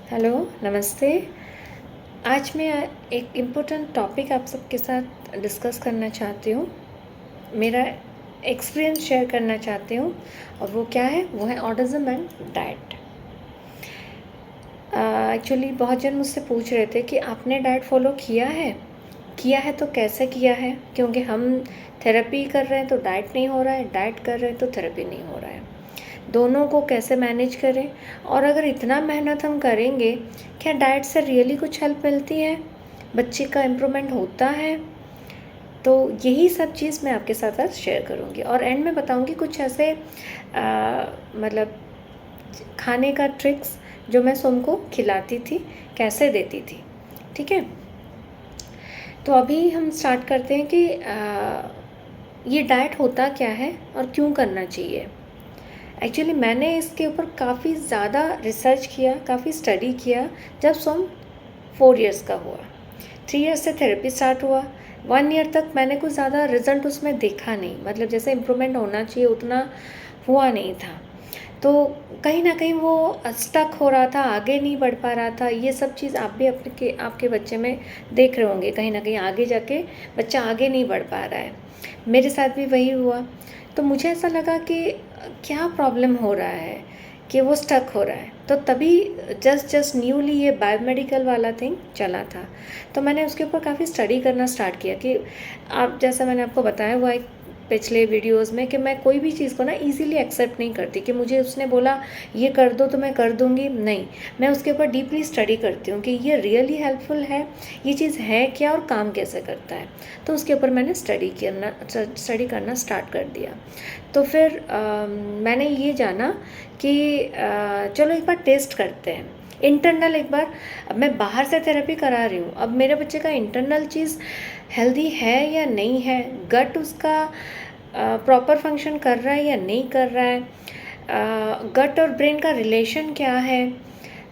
Hello, नमस्ते। आज मैं एक इम्पोर्टेंट टॉपिक आप सबके साथ डिस्कस करना चाहती हूँ। मेरा एक्सपीरियंस शेयर करना चाहती हूँ और वो क्या है, वो है ऑटिज़म एंड डाइट। एक्चुअली बहुत जन मुझसे पूछ रहे थे कि आपने डाइट फॉलो किया है तो कैसे किया है, क्योंकि हम थेरेपी कर रहे हैं तो डाइट नहीं हो रहा है, डाइट कर रहे हैं तो थेरेपी नहीं हो रहा है। दोनों को कैसे मैनेज करें, और अगर इतना मेहनत हम करेंगे, क्या डाइट से रियली कुछ हेल्प मिलती है, बच्चे का इम्प्रूवमेंट होता है? तो यही सब चीज़ मैं आपके साथ आज शेयर करूँगी और एंड में बताऊँगी कुछ ऐसे मतलब खाने का ट्रिक्स जो मैं सोम को खिलाती थी, कैसे देती थी। ठीक है, तो अभी हम स्टार्ट करते हैं कि ये डाइट होता क्या है और क्यों करना चाहिए। एक्चुअली मैंने इसके ऊपर काफ़ी ज़्यादा रिसर्च किया, काफ़ी स्टडी किया जब सोम 4 इयर्स का हुआ। 3 इयर्स से थेरेपी स्टार्ट हुआ। 1 ईयर तक मैंने कुछ ज़्यादा रिजल्ट उसमें देखा नहीं, मतलब जैसे इम्प्रूवमेंट होना चाहिए उतना हुआ नहीं था। तो कहीं ना कहीं वो स्टक हो रहा था, आगे नहीं बढ़ पा रहा था। ये सब चीज़ आप भी आपके बच्चे में देख रहे होंगे, कहीं ना कहीं आगे जाके बच्चा आगे नहीं बढ़ पा रहा है। मेरे साथ भी वही हुआ। तो मुझे ऐसा लगा कि क्या प्रॉब्लम हो रहा है कि वो स्टक हो रहा है। तो तभी जस्ट न्यूली ये बायोमेडिकल वाला थिंग चला था, तो मैंने उसके ऊपर काफ़ी स्टडी करना स्टार्ट किया कि आप जैसा मैंने आपको बताया हुआ एक पिछले वीडियोस में कि मैं कोई भी चीज़ को ना इजीली एक्सेप्ट नहीं करती कि मुझे उसने बोला ये कर दो तो मैं कर दूंगी, नहीं। मैं उसके ऊपर डीपली स्टडी करती हूँ कि ये रियली हेल्पफुल है, ये चीज़ है क्या और काम कैसे करता है। तो उसके ऊपर मैंने स्टडी करना स्टार्ट कर दिया। तो फिर मैंने ये जाना कि चलो एक बार टेस्ट करते हैं इंटरनल। एक बार, अब मैं बाहर से थेरेपी करा रही हूँ, अब मेरे बच्चे का इंटरनल चीज़ हेल्दी है या नहीं है, गट उसका प्रॉपर फंक्शन कर रहा है या नहीं कर रहा है, गट और ब्रेन का रिलेशन क्या है।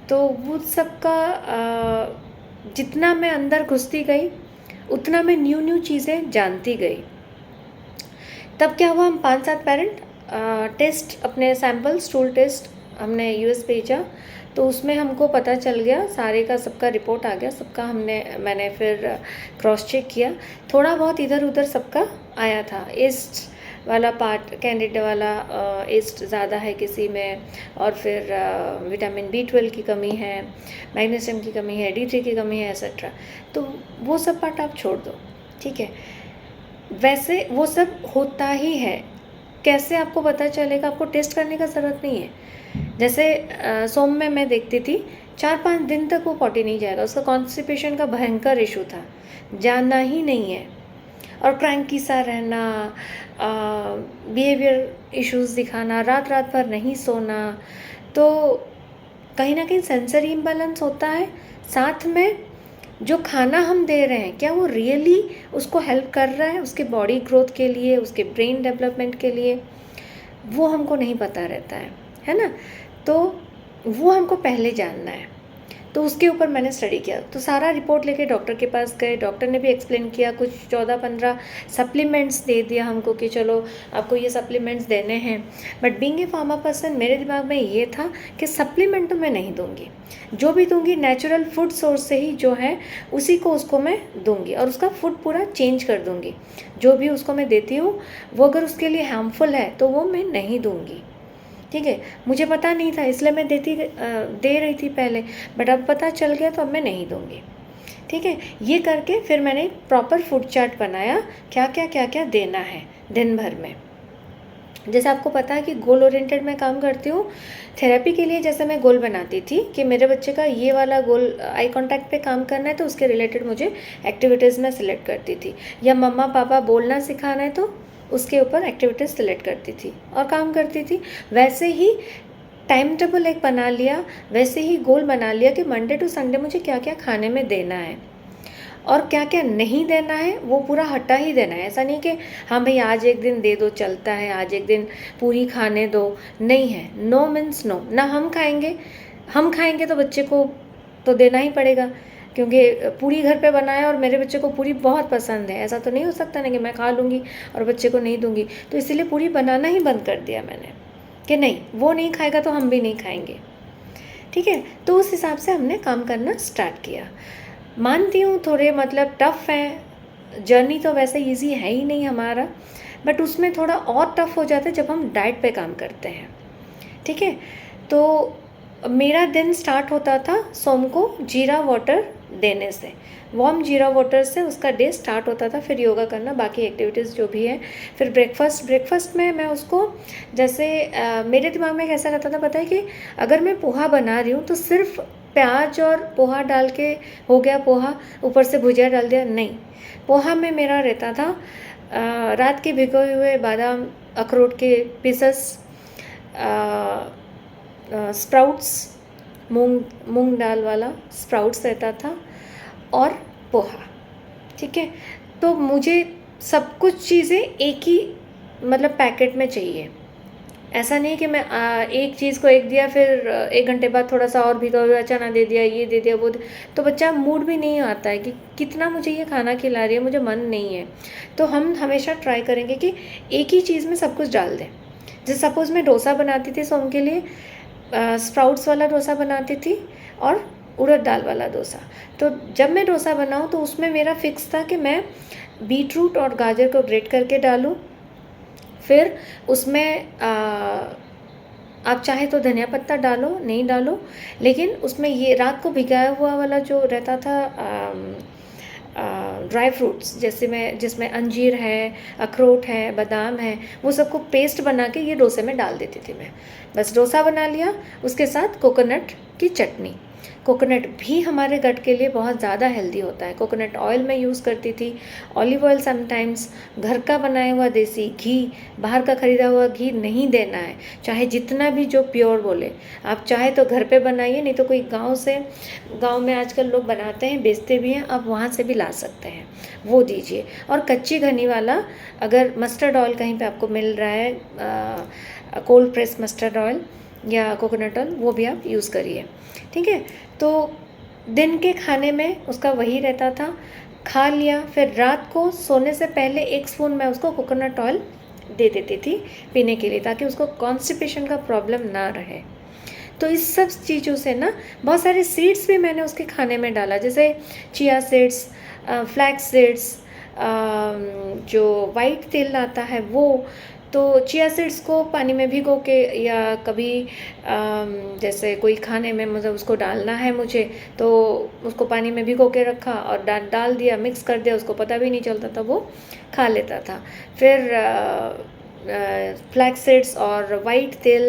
तो वो सब का जितना मैं अंदर घुसती गई उतना मैं न्यू चीज़ें जानती गई। तब क्या हुआ, हम 5-7 पेरेंट टेस्ट, अपने सैम्पल स्टूल टेस्ट हमने यूएस भेजा। तो उसमें हमको पता चल गया, सारे का सबका रिपोर्ट आ गया, सबका मैंने फिर क्रॉस चेक किया। थोड़ा बहुत इधर उधर सबका आया था। ईस्ट वाला पार्ट, कैंडिडा वाला ईस्ट ज़्यादा है किसी में, और फिर विटामिन B12 की कमी है, मैग्नीशियम की कमी है, D3 की कमी है, एक्सेट्रा। तो वो सब पार्ट आप छोड़ दो, ठीक है। वैसे वो सब होता ही है। कैसे आपको पता चलेगा, आपको टेस्ट करने का ज़रूरत नहीं है। जैसे सोम में मैं देखती थी 4-5 दिन तक वो पॉटी नहीं जाएगा, उसका कॉन्स्टिपेशन का भयंकर इशू था, जाना ही नहीं है। और क्रैंकी सा रहना, बिहेवियर इश्यूज दिखाना, रात रात भर नहीं सोना। तो कहीं ना कहीं सेंसरी इम्बैलेंस होता है। साथ में जो खाना हम दे रहे हैं, क्या वो रियली उसको हेल्प कर रहा है, उसके बॉडी ग्रोथ के लिए, उसके ब्रेन डेवलपमेंट के लिए, वो हमको नहीं पता रहता है ना। तो वो हमको पहले जानना है। तो उसके ऊपर मैंने स्टडी किया। तो सारा रिपोर्ट लेके डॉक्टर के पास गए, डॉक्टर ने भी एक्सप्लेन किया, कुछ 14-15 सप्लीमेंट्स दे दिया हमको कि चलो आपको ये सप्लीमेंट्स देने हैं। But being a pharma person, मेरे दिमाग में ये था कि सप्लीमेंट तो मैं नहीं दूंगी, जो भी दूंगी नेचुरल फूड सोर्स से ही जो है उसी को उसको मैं दूंगी, और उसका फूड पूरा चेंज कर दूंगी। जो भी उसको मैं देती हूँ वो अगर उसके लिए हार्मफुल है तो वो मैं नहीं दूंगी, ठीक है। मुझे पता नहीं था इसलिए मैं दे रही थी पहले, बट अब पता चल गया तो अब मैं नहीं दूंगी, ठीक है। ये करके फिर मैंने प्रॉपर फूड चार्ट बनाया, क्या क्या देना है दिन भर में। जैसे आपको पता है कि गोल ओरिएंटेड मैं काम करती हूँ। थेरेपी के लिए जैसे मैं गोल बनाती थी कि मेरे बच्चे का ये वाला गोल आई कांटेक्ट पे काम करना है, तो उसके रिलेटेड मुझे एक्टिविटीज़ में सिलेक्ट करती थी, या मम्मा पापा बोलना सिखाना है तो उसके ऊपर एक्टिविटीज़ सिलेक्ट करती थी और काम करती थी। वैसे ही टाइम टेबल एक बना लिया, वैसे ही गोल बना लिया कि मंडे टू संडे मुझे क्या क्या खाने में देना है और क्या क्या नहीं देना है, वो पूरा हटा ही देना है। ऐसा नहीं कि हाँ भाई आज एक दिन दे दो चलता है, आज एक दिन पूरी खाने दो, नहीं है। No means no. ना हम खाएंगे तो बच्चे को तो देना ही पड़ेगा, क्योंकि पूरी घर पे बनाया और मेरे बच्चे को पूरी बहुत पसंद है। ऐसा तो नहीं हो सकता ना कि मैं खा लूँगी और बच्चे को नहीं दूँगी। तो इसीलिए पूरी बनाना ही बंद कर दिया मैंने कि नहीं, वो नहीं खाएगा तो हम भी नहीं खाएंगे, ठीक है। तो उस हिसाब से हमने काम करना स्टार्ट किया। मानती हूँ थोड़े मतलब टफ़ हैं, जर्नी तो वैसे इजी है ही नहीं हमारा, बट उसमें थोड़ा और टफ़ हो जाता है जब हम डाइट पे काम करते हैं। ठीक है। तो मेरा दिन स्टार्ट होता था सोम को जीरा वाटर देने से, वार्म जीरा वाटर से उसका डे स्टार्ट होता था। फिर योगा करना, बाकी एक्टिविटीज़ जो भी है। फिर ब्रेकफास्ट में मैं उसको जैसे मेरे दिमाग में कैसा रहता था पता है, कि अगर मैं पोहा बना रही हूँ तो सिर्फ प्याज और पोहा डाल के हो गया पोहा, ऊपर से भुजिया डाल दिया, नहीं। पोहा में मेरा रहता था रात के भिगोए हुए बादाम, अखरोट के पीसेस, स्प्राउट्स, मूंग दाल वाला स्प्राउट्स रहता था, और पोहा। ठीक है। तो मुझे सब कुछ चीज़ें एक ही मतलब पैकेट में चाहिए। ऐसा नहीं कि मैं एक चीज़ को एक दिया, फिर 1 घंटे बाद थोड़ा सा और भिगा हुआ चना दे दिया, ये दे दिया, वो तो बच्चा मूड भी नहीं आता है कि कितना मुझे ये खाना खिला रही है, मुझे मन नहीं है। तो हम हमेशा ट्राई करेंगे कि एक ही चीज़ में सब कुछ डाल दें। जैसे सपोज़ मैं डोसा बनाती थी सोम के लिए, स्प्राउट्स वाला डोसा बनाती थी और उड़द दाल वाला डोसा। तो जब मैं डोसा बनाऊँ तो उसमें मेरा फिक्स था कि मैं बीटरूट और गाजर को ग्रेट करके डालूँ। फिर उसमें आप चाहे तो धनिया पत्ता डालो, नहीं डालो, लेकिन उसमें ये रात को भिगाया हुआ वाला जो रहता था ड्राई फ्रूट्स, जिसमें अंजीर है, अखरोट है, बादाम है, वो सबको पेस्ट बना के ये डोसे में डाल देती थी मैं। बस डोसा बना लिया, उसके साथ कोकोनट की चटनी। कोकोनट भी हमारे गट के लिए बहुत ज़्यादा हेल्दी होता है। कोकोनट ऑयल मैं यूज़ करती थी, ऑलिव ऑयल समटाइम्स, घर का बनाया हुआ देसी घी, बाहर का ख़रीदा हुआ घी नहीं देना है, चाहे जितना भी जो प्योर बोले। आप चाहे तो घर पे बनाइए, नहीं तो कोई गांव में आजकल लोग बनाते हैं, बेचते भी हैं, आप वहाँ से भी ला सकते हैं, वो दीजिए। और कच्ची घनी वाला अगर मस्टर्ड ऑयल कहीं पे आपको मिल रहा है, कोल्ड प्रेस मस्टर्ड ऑयल या कोकोनट ऑयल, वो भी आप यूज़ करिए। ठीक है। तो दिन के खाने में उसका वही रहता था, खा लिया। फिर रात को सोने से पहले 1 स्पून मैं उसको कोकोनट ऑयल दे देती थी पीने के लिए, ताकि उसको कॉन्स्टिपेशन का प्रॉब्लम ना रहे। तो इस सब चीज़ों से ना, बहुत सारे सीड्स भी मैंने उसके खाने में डाला, जैसे चिया सीड्स, फ्लैक्स सीड्स, जो वाइट तिल आता है वो। तो चिया सीड्स को पानी में भिगो के, या कभी जैसे कोई खाने में मतलब उसको डालना है मुझे, तो उसको पानी में भिगो के रखा और डाल दिया, मिक्स कर दिया, उसको पता भी नहीं चलता था, वो खा लेता था। फिर फ्लैक्स सीड्स और वाइट तिल,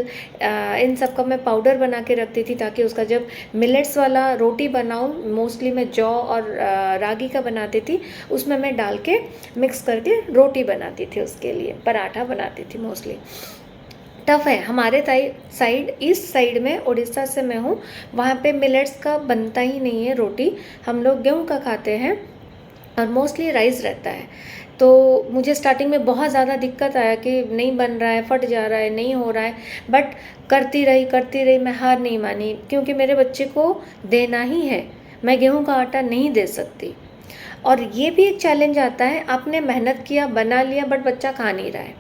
इन सब का मैं पाउडर बना के रखती थी, ताकि उसका जब मिलेट्स वाला रोटी बनाऊँ, मोस्टली मैं जौ और रागी का बनाती थी, उसमें मैं डाल के मिक्स करके रोटी बनाती थी, उसके लिए पराठा बनाती थी मोस्टली। टफ़ है हमारे साइड, ईस्ट साइड में, उड़ीसा से मैं हूँ, वहाँ पे मिलेट्स का बनता ही नहीं है रोटी, हम लोग गेहूँ का खाते हैं और मोस्टली राइस रहता है। तो मुझे स्टार्टिंग में बहुत ज़्यादा दिक्कत आया कि नहीं बन रहा है, फट जा रहा है, नहीं हो रहा है, बट करती रही, मैं हार नहीं मानी, क्योंकि मेरे बच्चे को देना ही है, मैं गेहूं का आटा नहीं दे सकती। और ये भी एक चैलेंज आता है, आपने मेहनत किया, बना लिया, बट बच्चा खा नहीं रहा है,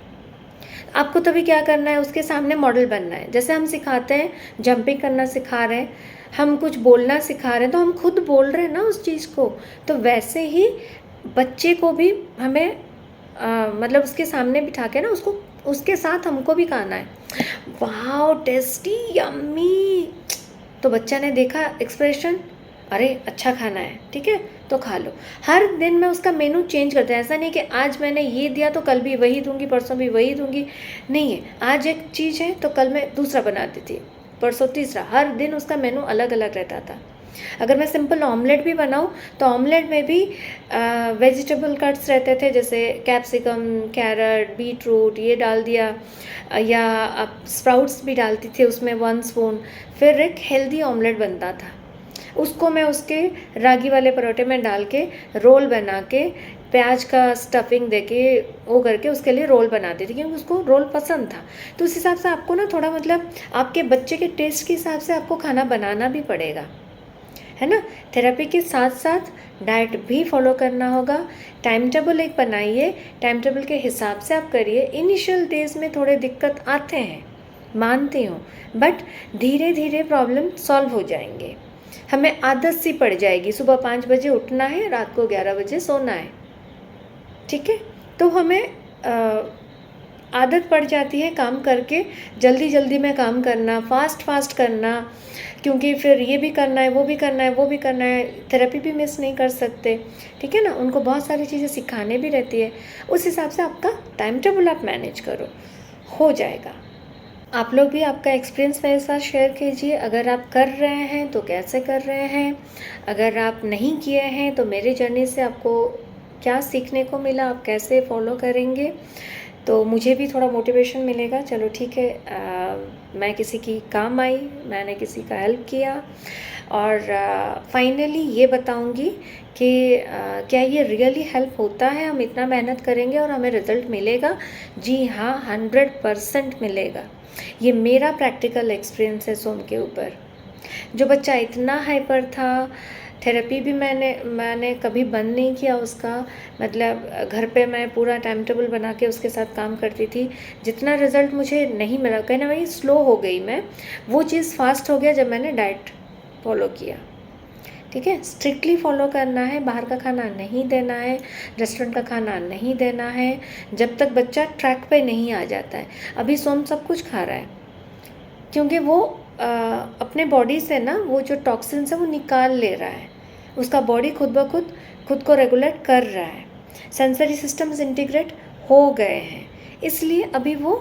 आपको तभी क्या करना है, उसके सामने मॉडल बनना है। जैसे हम सिखाते हैं, जंपिंग करना सिखा रहे हैं, हम कुछ बोलना सिखा रहे हैं, तो हम खुद बोल रहे हैं ना उस चीज़ को, तो वैसे ही बच्चे को भी हमें मतलब उसके सामने बिठा के ना, उसके साथ हमको भी खाना है। वाह टेस्टी, यम्मी, तो बच्चा ने देखा एक्सप्रेशन, अरे अच्छा खाना है, ठीक है तो खा लो। हर दिन मैं उसका मेनू चेंज करता है, ऐसा नहीं कि आज मैंने ये दिया तो कल भी वही दूंगी, परसों भी वही दूंगी, नहीं है। आज एक चीज़ है तो कल मैं दूसरा बनाती थी, परसों तीसरा, हर दिन उसका मेनू अलग अलग रहता था। अगर मैं सिंपल ऑमलेट भी बनाऊँ तो ऑमलेट में भी वेजिटेबल कट्स रहते थे, जैसे कैप्सिकम, कैरेट, बीटरूट, ये डाल दिया, या आप स्प्राउट्स भी डालती थी उसमें 1 स्पून, फिर एक हेल्दी ऑमलेट बनता था। उसको मैं उसके रागी वाले परोठे में डाल के रोल बना के, प्याज का स्टफिंग देके वो करके उसके लिए रोल बनाती थी, क्योंकि उसको रोल पसंद था। तो उस हिसाब से आपको ना थोड़ा मतलब आपके बच्चे के टेस्ट के हिसाब से आपको खाना बनाना भी पड़ेगा, है ना। थेरेपी के साथ साथ डाइट भी फॉलो करना होगा। टाइम टेबल एक बनाइए, टाइम टेबल के हिसाब से आप करिए। इनिशियल डेज में थोड़े दिक्कत आते हैं, मानती हूँ, बट धीरे धीरे प्रॉब्लम सॉल्व हो जाएंगे। हमें आदत सी पड़ जाएगी, सुबह 5 बजे उठना है, रात को 11 बजे सोना है, ठीक है। तो हमें आदत पड़ जाती है काम करके जल्दी जल्दी में काम करना, फास्ट फास्ट करना, क्योंकि फिर ये भी करना है, वो भी करना है, वो भी करना है, थेरेपी भी मिस नहीं कर सकते, ठीक है ना। उनको बहुत सारी चीज़ें सिखाने भी रहती है, उस हिसाब से आपका टाइम टेबल आप मैनेज करो, हो जाएगा। आप लोग भी आपका एक्सपीरियंस मेरे साथ शेयर कीजिए, अगर आप कर रहे हैं तो कैसे कर रहे हैं, अगर आप नहीं किए हैं तो मेरे जर्नी से आपको क्या सीखने को मिला, आप कैसे फॉलो करेंगे, तो मुझे भी थोड़ा मोटिवेशन मिलेगा। चलो ठीक है, मैं किसी की काम आई, मैंने किसी का हेल्प किया, और फाइनली ये बताऊंगी कि क्या ये रियली हेल्प होता है, हम इतना मेहनत करेंगे और हमें रिज़ल्ट मिलेगा। जी हाँ, 100% मिलेगा। ये मेरा प्रैक्टिकल एक्सपीरियंस है सोम के ऊपर। जो बच्चा इतना हाइपर था, थेरेपी भी मैंने कभी बंद नहीं किया उसका, मतलब घर पे मैं पूरा टाइम टेबल बना के उसके साथ काम करती थी। जितना रिज़ल्ट मुझे नहीं मिला, कहीं ना कहीं स्लो हो गई मैं, वो चीज़ फास्ट हो गया जब मैंने डाइट फॉलो किया, ठीक है। स्ट्रिक्टली फॉलो करना है, बाहर का खाना नहीं देना है, रेस्टोरेंट का खाना नहीं देना है, जब तक बच्चा ट्रैक पे नहीं आ जाता है। अभी सोम सब कुछ खा रहा है, क्योंकि वो अपने बॉडी से ना वो जो टॉक्सिन्स है वो निकाल ले रहा है, उसका बॉडी खुद ब खुद को रेगुलेट कर रहा है, सेंसरी सिस्टम्स इंटीग्रेट हो गए हैं, इसलिए अभी वो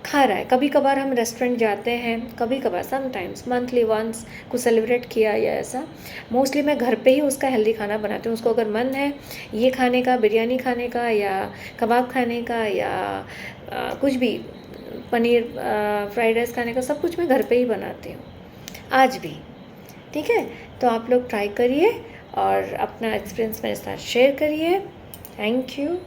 खा रहा है। कभी कभार हम रेस्टोरेंट जाते हैं, कभी कभार समटाइम्स मंथली वंस कुछ सेलिब्रेट किया या ऐसा, मोस्टली मैं घर पे ही उसका हेल्दी खाना बनाती हूँ। उसको अगर मन है ये खाने का, बिरयानी खाने का या कबाब खाने का या कुछ भी, पनीर फ्राइड राइस खाने का, सब कुछ मैं घर पे ही बनाती हूँ आज भी, ठीक है। तो आप लोग ट्राई करिए और अपना एक्सपीरियंस मेरे साथ शेयर करिए। Thank you.